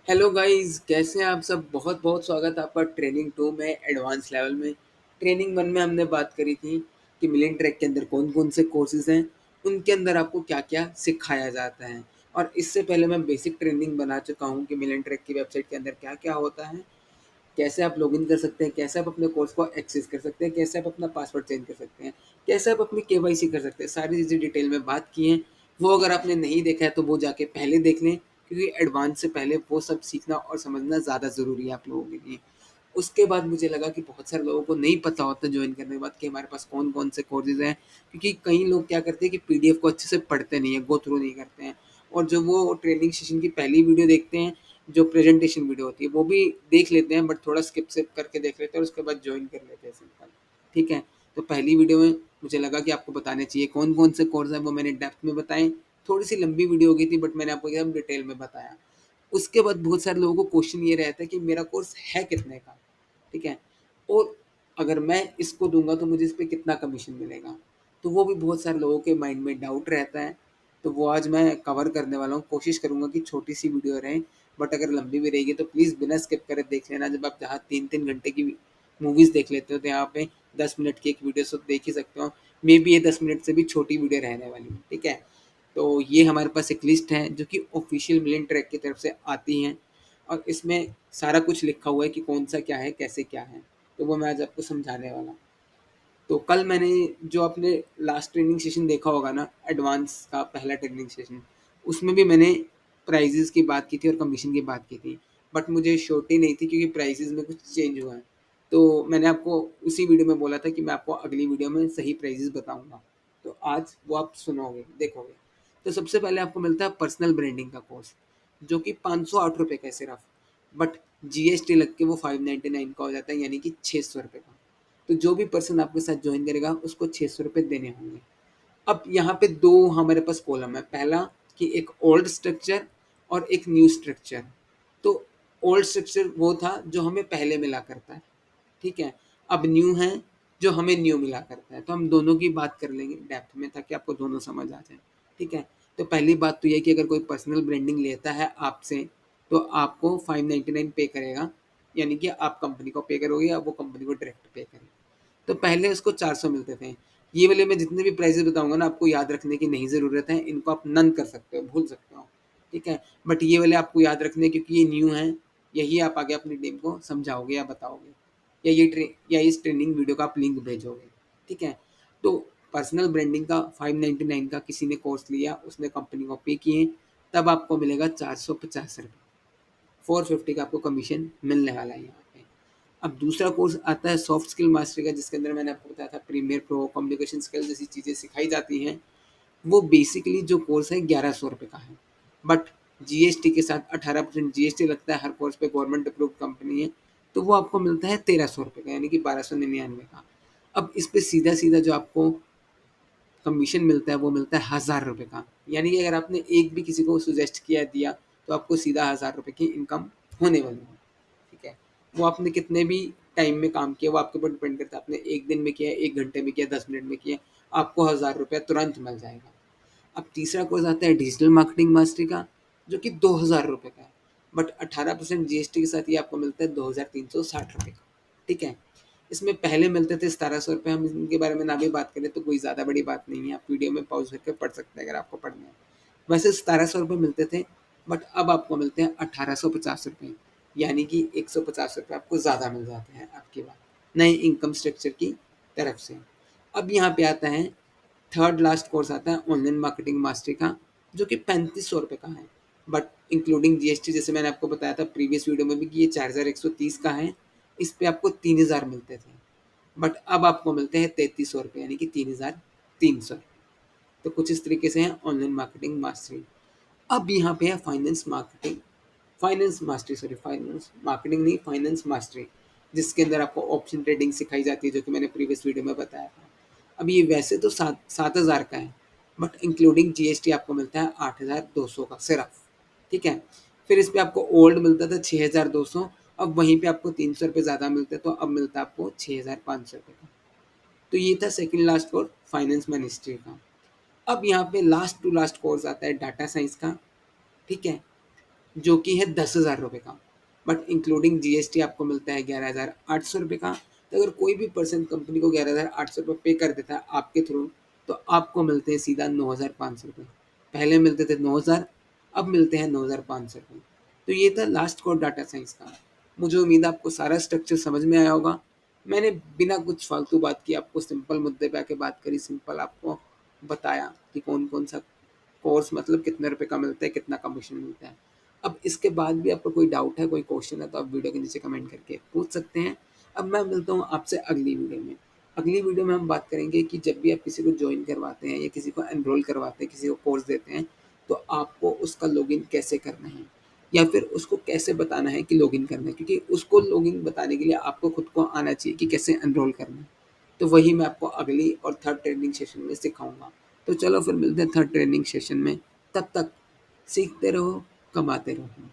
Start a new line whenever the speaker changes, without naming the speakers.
Hello guys, कैसे हैं आप सब। बहुत बहुत स्वागत है आपका ट्रेनिंग 2 में एडवांस लेवल में। ट्रेनिंग 1 में हमने बात करी थी कि मिलियन ट्रैक के अंदर कौन कौन से कोर्सेज हैं, उनके अंदर आपको क्या क्या सिखाया जाता है। और इससे पहले मैं बेसिक ट्रेनिंग बना चुका हूँ कि मिलियन ट्रैक की वेबसाइट के अंदर क्या क्या होता है, कैसे आप लॉगिन कर सकते हैं, कैसे आप अपने कोर्स को एक्सेस कर सकते हैं, कैसे आप अपना पासवर्ड चेंज कर सकते हैं, कैसे आप अपनी केवाईसी कर सकते हैं। सारी चीज़ें डिटेल में बात की हैं। वो अगर आपने नहीं देखा है तो वो जाके पहले देख लें, क्योंकि एडवांस से पहले वो सब सीखना और समझना ज़्यादा ज़रूरी है आप लोगों के लिए। उसके बाद मुझे लगा कि बहुत सारे लोगों को नहीं पता होता जॉइन करने के बाद कि हमारे पास कौन-कौन से कोर्सेज़ हैं, क्योंकि कई लोग क्या करते हैं कि पीडीएफ को अच्छे से पढ़ते नहीं हैं, गो थ्रू नहीं करते हैं, और जो वो ट्रेनिंग सेशन की पहली वीडियो देखते हैं, जो प्रेजेंटेशन वीडियो होती है, वो भी देख लेते हैं, बट थोड़ा स्किप करके देख लेते हैं और उसके बाद जॉइन कर लेते हैं सिंपल। ठीक है? तो पहली वीडियो में मुझे लगा कि आपको बताने चाहिए कौन-कौन से कोर्स हैं, वो मैंने डेप्थ में बताएँ। थोड़ी-सी लंबी वीडियो हो गई थी, बट मैंने आपको एकदम डिटेल में बताया। उसके बाद बहुत सारे लोगों को क्वेश्चन ये रहता है कि मेरा कोर्स है कितने का? ठीक है? और अगर मैं इसको दूँगा तो मुझे इस पे कितना कमीशन मिलेगा? तो वो भी बहुत सारे लोगों के माइंड में डाउट रहता है। तो वो आज मैं कवर करने वाला हूँ। कोशिश करूँगा कि छोटी-सी वीडियो रहे, बट अगर लंबी भी रहेगी तो प्लीज़ बिना स्किप करे देख लेना। जब आप जहाँ 3-3 घंटे की मूवीज़ देख लेते हो तो यहाँ पे 10 मिनट की एक वीडियो तो देख ही सकते हो। मेबी ये 10 मिनट से भी छोटी वीडियो रहने वाली है। ठीक है? तो ये हमारे पास एक लिस्ट है जो कि ऑफ़िशियल मिलियन ट्रैक की तरफ से आती हैं, और इसमें सारा कुछ लिखा हुआ है कि कौन-सा क्या है, कैसे क्या है। तो वो मैं आज आपको समझाने वाला हूँ। तो कल मैंने जो आपने लास्ट ट्रेनिंग सेशन देखा होगा ना, एडवांस का पहला ट्रेनिंग सेशन, उसमें भी मैंने प्राइज़ेज़ की बात की थी और कमीशन की बात की थी। बट मुझे श्योरिटी नहीं थी क्योंकि प्राइसेज़ में कुछ चेंज हुआ है। तो मैंने आपको उसी वीडियो में बोला था कि मैं आपको अगली वीडियो में सही प्राइसेज़ बताऊँगा। तो आज वो आप सुनोगे, देखोगे। तो सबसे पहले आपको मिलता है पर्सनल ब्रांडिंग का कोर्स, जो कि ₹508 का है सिर्फ़। बट जीएसटी लग के वो 599 का हो जाता है, यानी कि ₹600 का। तो जो भी पर्सन आपके साथ जॉइन करेगा उसको ₹600 देने होंगे। अब यहाँ पे 2 हमारे पास कॉलम है। पहला कि एक ओल्ड स्ट्रक्चर और एक न्यू स्ट्रक्चर। तो ओल्ड स्ट्रक्चर वो था जो हमें पहले मिला करता है, ठीक है? अब न्यू है जो हमें न्यू मिला करता है। तो हम दोनों की बात कर लेंगे डेप्थ में ताकि आपको दोनों समझ आ जाए, ठीक है? तो पहली बात तो ये है कि अगर कोई पर्सनल ब्रांडिंग लेता है आपसे, तो आपको 599 पे करेगा, यानी कि आप कंपनी को पे करोगे या वो कंपनी को डायरेक्ट पे करेगी। तो पहले उसको 400 मिलते थे। ये वाले मैं जितने भी प्राइसेज़ बताऊँगा ना, आपको याद रखने की नहीं ज़रूरत है, इनको आप नन कर सकते हो, भूल सकते हो, ठीक है? बट ये वाले आपको याद रखने हैं क्योंकि ये न्यू हैं, यही आप आगे अपनी टीम को समझाओगे या बताओगे, या इस ट्रेनिंग वीडियो का आप लिंक भेजोगे, ठीक है? तो पर्सनल ब्रांडिंग का 599 का किसी ने कोर्स लिया, उसने कंपनी को पे किए, तब आपको मिलेगा ₹450। 450 का आपको कमीशन मिलने वाला है यहाँ पे। अब दूसरा कोर्स आता है सॉफ्ट स्किल मास्टरी का, जिसके अंदर मैंने आपको बताया था प्रीमियर प्रो, कम्युनिकेशन स्किल जैसी चीज़ें सिखाई जाती हैं। वो बेसिकली जो कोर्स है ₹1100 का है। बट जीएसटी के साथ 18% जीएसटी लगता है, हर कोर्स पे गवर्नमेंट अप्रूव्ड कंपनी है, तो वो आपको मिलता है ₹1300 का, यानी कि 1299 का। अब इस पे सीधा-सीधा जो आपको कमीशन मिलता है वो मिलता है ₹1000 का। यानी कि अगर आपने एक भी किसी को सजेस्ट किया दिया, तो आपको सीधा ₹1000 की इनकम होने वाली है, ठीक है? वो आपने कितने भी टाइम में काम किया वो आपके ऊपर डिपेंड करता है। आपने 1 दिन में किया, 1 घंटे में किया, 10 मिनट में किया, आपको ₹1000 तुरंत मिल जाएगा। अब तीसरा कोर्स आता है डिजिटल मार्केटिंग मास्टरी का, जो कि ₹2000 का है, बट 18% जीएसटी के साथ ये आपको मिलता है ₹2360 का, ठीक है? इसमें पहले मिलते थे ₹1700, हम इनके बारे में ना भी बात करें तो कोई ज़्यादा बड़ी बात नहीं है, आप वीडियो में पॉज़ करके पढ़ सकते हैं अगर आपको पढ़ना है। वैसे ₹1700 मिलते थे, बट अब आपको मिलते हैं ₹1850, यानी कि ₹150 आपको ज़्यादा मिल जाते हैं आपकी बात, नए इनकम स्ट्रक्चर की तरफ से। अब यहाँ पे आता है थर्ड लास्ट कोर्स आता है ऑनलाइन मार्केटिंग मास्टरी का, जो कि ₹3500 का है, बट इंक्लूडिंग जीएसटी, जैसे मैंने आपको बताया था प्रीवियस वीडियो में भी कि ये 4130 का है। इस पे आपको 3000 मिलते थे, बट अब आपको मिलते हैं ₹3300, यानी कि 3300। तो कुछ इस तरीके से है ऑनलाइन मार्केटिंग मास्टरी। अब यहाँ पे है फाइनेंस मार्केटिंग नहीं, फाइनेंस मास्टरी, जिसके अंदर आपको ऑप्शन ट्रेडिंग सिखाई जाती है, जो कि मैंने प्रीवियस वीडियो में बताया था। अब ये वैसे तो 7,000 का है, बट इंक्लूडिंग जीएसटी आपको मिलता है 8,200 का सिर्फ, ठीक है? फिर इस पे आपको ओल्ड मिलता था 6,200, अब वहीं पे आपको ₹300 ज़्यादा मिलते हैं, तो अब मिलता है आपको ₹6,500 का। तो ये था second last course finance ministry का। अब यहाँ पे लास्ट टू लास्ट कोर्स आता है डाटा साइंस का, ठीक है? जो कि है 10,000 रुपए का, बट इंक्लूडिंग जीएसटी आपको मिलता है 11,800 रुपए का। तो अगर कोई भी पर्सन कंपनी को 11,800 रुपये पे कर देता है आपके थ्रू, तो आपको मिलते हैं सीधा 9,500 रुपये। पहले मिलते थे 9,000, अब मिलते हैं 9,500 रुपये। तो ये था लास्ट कोड डाटा साइंस का। मुझे उम्मीद है आपको सारा स्ट्रक्चर समझ में आया होगा। मैंने बिना कुछ फालतू बात किए आपको सिंपल मुद्दे पे आके बात करी, सिंपल आपको बताया कि कौन-कौन सा कोर्स मतलब कितने रुपए का मिलता है, कितना कमीशन मिलता है। अब इसके बाद भी आपको कोई डाउट है, कोई क्वेश्चन है, तो आप वीडियो के नीचे कमेंट करके पूछ सकते हैं। अब मैं मिलता हूँ आपसे अगली वीडियो में। अगली वीडियो में हम बात करेंगे कि जब भी आप किसी को जॉइन करवाते हैं या किसी को एनरोल करवाते हैं, किसी को कोर्स देते हैं, तो आपको उसका लॉगिन कैसे करना है या फिर उसको कैसे बताना है कि लॉगिन करना है, क्योंकि उसको लॉगिन बताने के लिए आपको खुद को आना चाहिए कि कैसे एनरोल करना है। तो वही मैं आपको अगली और थर्ड ट्रेनिंग सेशन में सिखाऊँगा। तो चलो फिर मिलते हैं थर्ड ट्रेनिंग सेशन में। तब तक सीखते रहो, कमाते रहो।